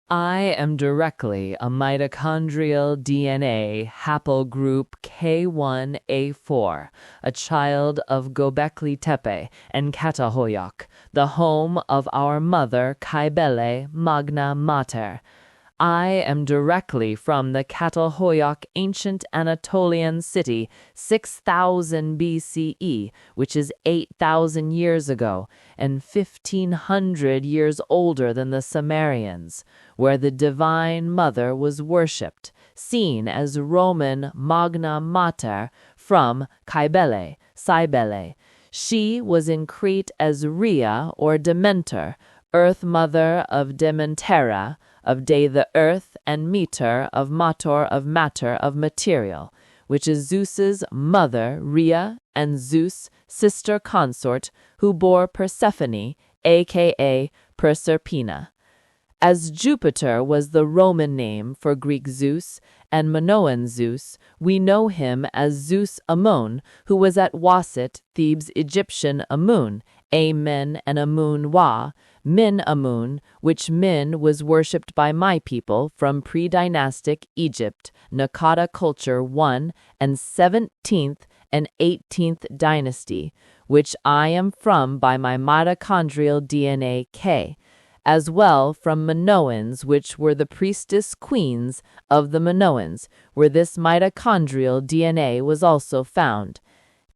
I am directly a mitochondrial DNA haplogroup K1a4, a child of Göbekli Tepe and Catalhoyuk, the home of our mother Kybele, Magna Mater. I am directly from the Catalhoyuk ancient Anatolian city 6000 BCE, which is 8,000 years ago, and 1,500 years older than the Sumerians, where the Divine Mother was worshipped, seen as Roman Magna Mater from Kybele, Cybele. She was in Crete as Rhea or Dementor, Earth Mother of Dementera, of De the earth, and Meter of Mator of matter of material, which is Zeus's mother Rhea and Zeus' sister consort, who bore Persephone, aka Proserpina. As Jupiter was the Roman name for Greek Zeus and Minoan Zeus, we know him as Zeus Ammon, who was at Waset, Thebes' Egyptian Amun, Amen and Amun Wa, Min Amun, which Min was worshipped by my people from pre-dynastic Egypt, Naqada culture 1 and 17th and 18th dynasty, which I am from by my mitochondrial DNA K, as well from Minoans, which were the priestess queens of the Minoans, where this mitochondrial DNA was also found.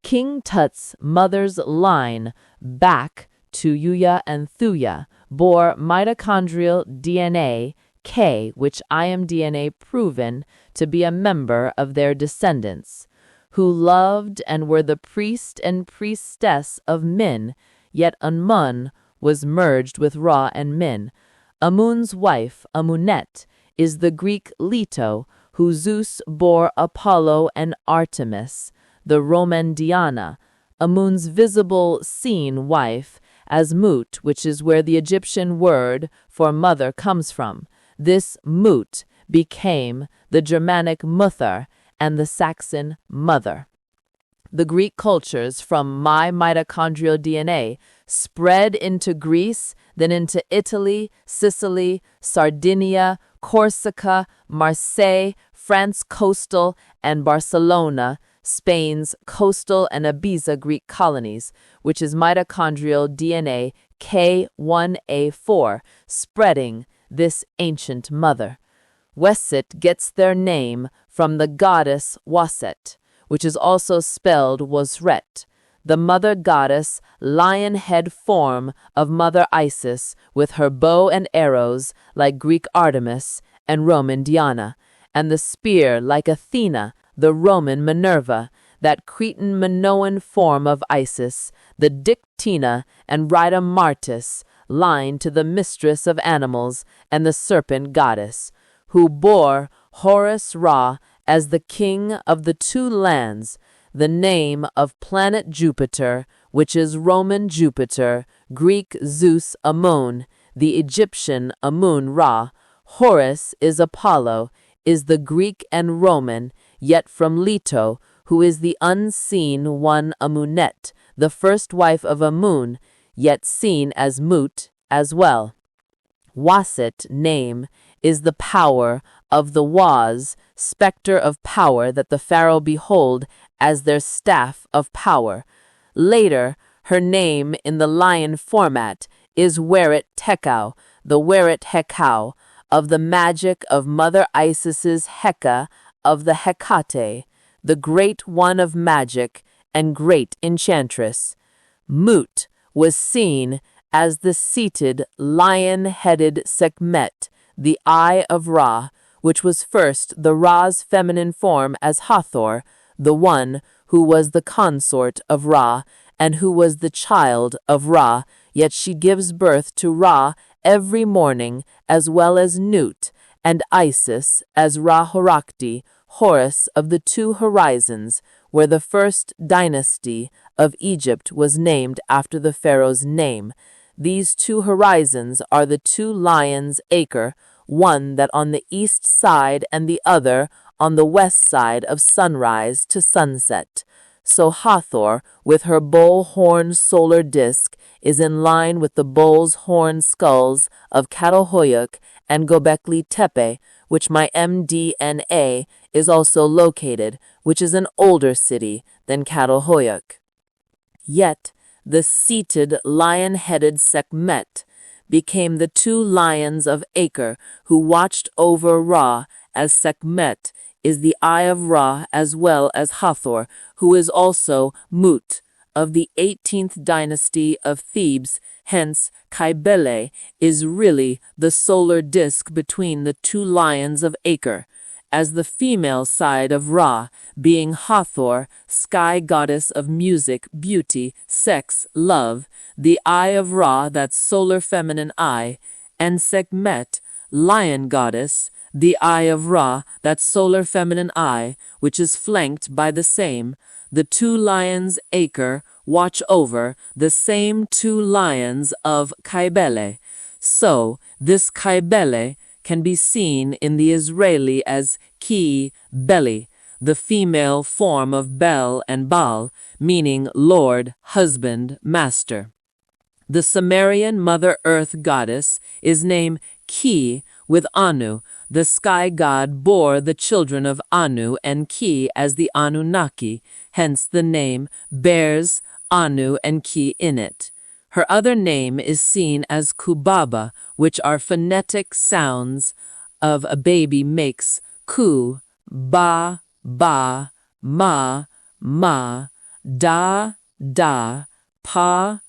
King Tut's mother's line, back to Yuya and Thuya, bore mitochondrial DNA K, which I am DNA proven to be a member of their descendants, who loved and were the priest and priestess of Min, yet Amun was merged with Ra and Min. Amun's wife, Amunet, is the Greek Leto, who Zeus bore Apollo and Artemis, the Roman Diana, Amun's visible seen wife, as Mut, which is where the Egyptian word for mother comes from. This Mut became the Germanic Mutter and the Saxon mother. The Greek cultures from my mitochondrial DNA spread into Greece, then into Italy, Sicily, Sardinia, Corsica, Marseille, France coastal, and Barcelona, Spain's coastal and Ibiza Greek colonies, which is mitochondrial DNA K1a4, spreading this ancient mother. Weset gets their name from the goddess Waset, which is also spelled Wasret, the mother goddess, lion head form of Mother Isis, with her bow and arrows like Greek Artemis and Roman Diana, and the spear like Athena, the Roman Minerva, that Cretan Minoan form of Isis, the Dictina and Rita Martis, line to the mistress of animals and the serpent goddess, who bore Horus Ra as the king of the two lands, the name of planet Jupiter, which is Roman Jupiter, Greek Zeus Ammon, the Egyptian Amun Ra. Horus is Apollo, is the Greek and Roman, yet from Leto, who is the unseen one Amunet, the first wife of Amun, yet seen as Mut as well. Waset name is the power of the Waz, specter of power that the pharaoh behold as their staff of power. Later, her name in the lion format is Weret Tekau, the Weret Hekau, of the magic of Mother Isis's Heka of the Hecate, the great one of magic and great enchantress. Mut was seen as the seated, lion-headed Sekhmet, the eye of Ra, which was first the Ra's feminine form as Hathor, the one who was the consort of Ra, and who was the child of Ra, yet she gives birth to Ra every morning, as well as Nut, and Isis as Ra-Horakti, Horus of the two horizons, where the first dynasty of Egypt was named after the pharaoh's name. These two horizons are the two lions' acre, one that on the east side and the other on the west side of sunrise to sunset. So Hathor, with her bull-horn solar disk, is in line with the bull's horn skulls of Catalhoyuk and Göbekli Tepe, which my MtDNA is also located, which is an older city than Catalhoyuk. Yet, the seated lion-headed Sekhmet became the two lions of Acre who watched over Ra, as Sekhmet is the eye of Ra as well as Hathor, who is also Mut, of the 18th dynasty of Thebes. Hence, Kybele is really the solar disk between the two lions of Acre, as the female side of Ra, being Hathor, sky goddess of music, beauty, sex, love, the eye of Ra, that solar feminine eye, and Sekhmet, lion goddess, the eye of Ra, that solar feminine eye, which is flanked by the same. The two lions Acre watch over the same two lions of Kybele. So, this Kybele can be seen in the Israeli as Kybele, the female form of Bel and Baal, meaning Lord, husband, master. The Sumerian Mother Earth goddess is named Ki with Anu. The sky god bore the children of Anu and Ki as the Anunnaki, hence the name bears Anu and Ki in it. Her other name is seen as Kubaba, which are phonetic sounds of a baby makes ku, ba, ma, ma, da, pa,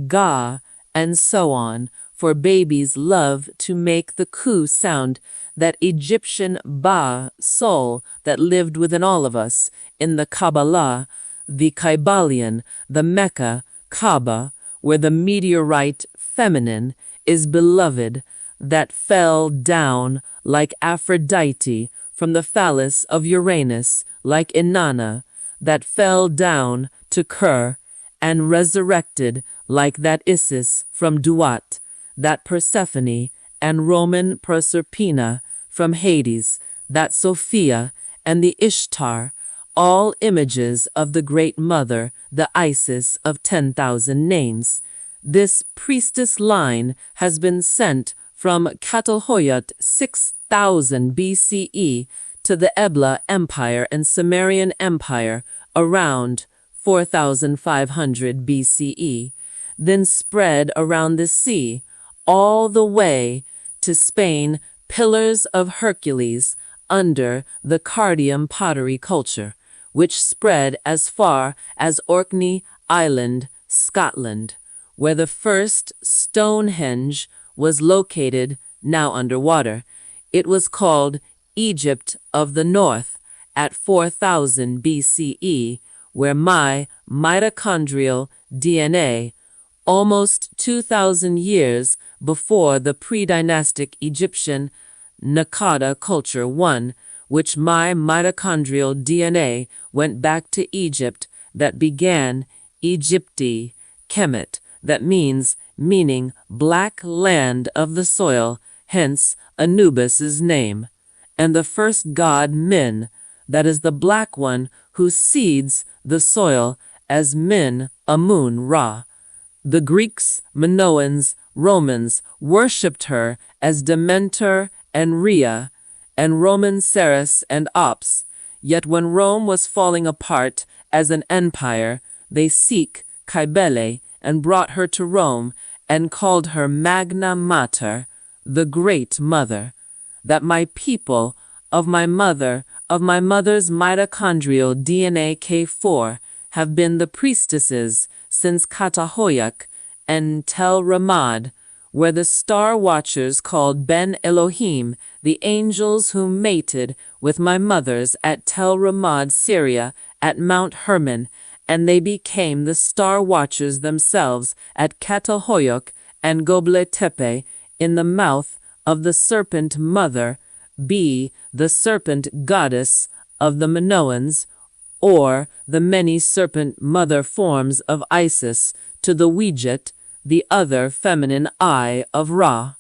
ga, and so on, for babies love to make the ku sound, that Egyptian ba, soul, that lived within all of us, in the Kabbalah, the Kybalion, the Mecca, Kaaba, where the meteorite feminine is beloved, that fell down like Aphrodite from the phallus of Uranus, like Inanna, that fell down to Ker, and resurrected like that Isis from Duat, that Persephone and Roman Proserpina from Hades, that Sophia and the Ishtar, all images of the Great Mother, the Isis of 10,000 names. This priestess line has been sent from Catalhoyuk 6000 BCE to the Ebla Empire and Sumerian Empire around 4500 BCE, then spread around the sea all the way to Spain, pillars of Hercules under the Cardium pottery culture, which spread as far as Orkney Island, Scotland, where the first Stonehenge was located, now underwater. It was called Egypt of the North at 4000 BCE, where my mitochondrial DNA, almost 2,000 years before the pre-dynastic Egyptian Naqada culture one, which my mitochondrial DNA went back to Egypt, that began Egypti, Kemet, that meaning black land of the soil, hence Anubis's name, and the first god Min, that is the black one who seeds the soil, as Min, Amun, Ra. The Greeks, Minoans, Romans worshipped her as Demeter and Rhea, and Roman Ceres and Ops. Yet when Rome was falling apart as an empire, they seek Kybele and brought her to Rome and called her Magna Mater, the Great Mother, that my people, of my mother's mitochondrial DNA K4, have been the priestesses since Catalhoyuk and Tel Ramad, where the star watchers called Ben Elohim, the angels who mated with my mothers at Tel Ramad, Syria, at Mount Hermon, and they became the star watchers themselves at Catalhoyuk and Göbekli Tepe, in the mouth of the serpent mother, be the serpent goddess of the Minoans, or the many serpent mother forms of Isis, to the Wiedjet, the other feminine eye of Ra.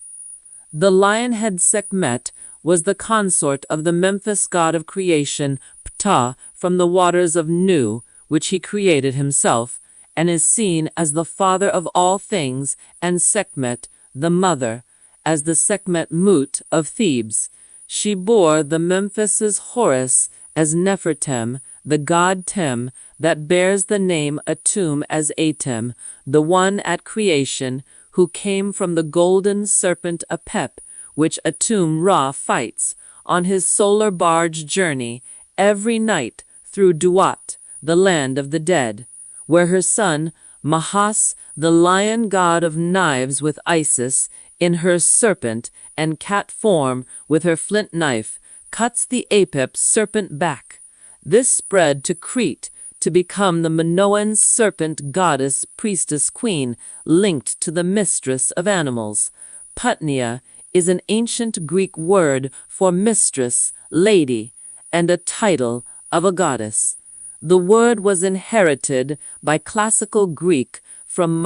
The lion-head Sekhmet was the consort of the Memphis god of creation Ptah from the waters of Nu, which he created himself, and is seen as the father of all things, and Sekhmet, the mother, as the Sekhmet Mut of Thebes. She bore the Memphis's Horus as Nefertem, the god Tem, that bears the name Atum as Atem, the one at creation, who came from the golden serpent Apep, which Atum Ra fights on his solar barge journey every night through Duat, the land of the dead, where her son, Mahas, the lion god of knives with Isis, in her serpent and cat form with her flint knife, cuts the Apep serpent back. This spread to Crete to become the Minoan serpent goddess priestess queen linked to the mistress of animals. Putnia is an ancient Greek word for mistress, lady, and a title of a goddess. The word was inherited by classical Greek from